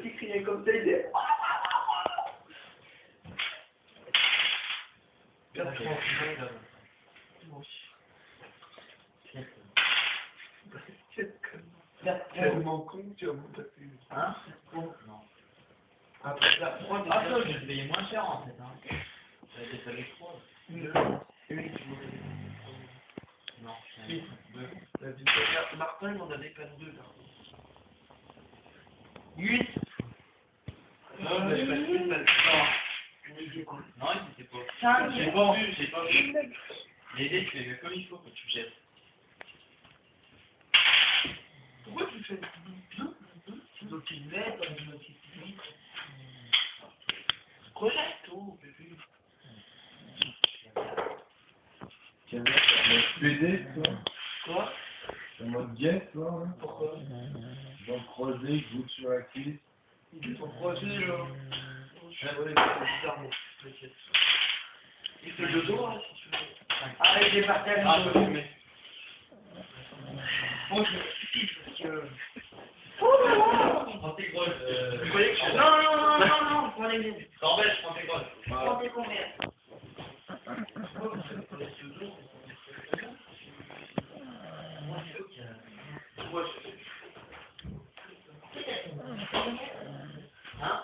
qui criait comme ça, il disait... 4 francs. Moi aussi. Tellement con que tu as mon tapé. Hein? Con? Non. Après la prod, Ah, ça, je vais payer moins cher en fait. Hein. Ça a été fait avec 3. Non, si. La vidéo. Martin, il m'en avait pas 2 là. 8. Non, mais je passe une balle. non, il était pas. 5. J'ai pas vu, j'ai pas vu. Les dés, tu les fais comme il faut quand tu jettes. Pourquoi tu fais donc il met dans une petite limite. Projette tout, bébé. Tiens, mec, t'es en mode PD, toi? Quoi? T'es en mode guet, toi, hein? Pourquoi? Dans le croisé, je joue sur la cuisse. Ils sont croisés là. Je vais bizarre, mais t'inquiète. Il fait le dos, hein, si tu veux. Allez, j'ai partagé. Ah, je vais fumer. Moi, je me stupide parce que. Prends tes grolles. Vous voyez que je suis Non, prenez les deux. T'embêtes, prends tes grolles. Prenez combien? Moi, Hein?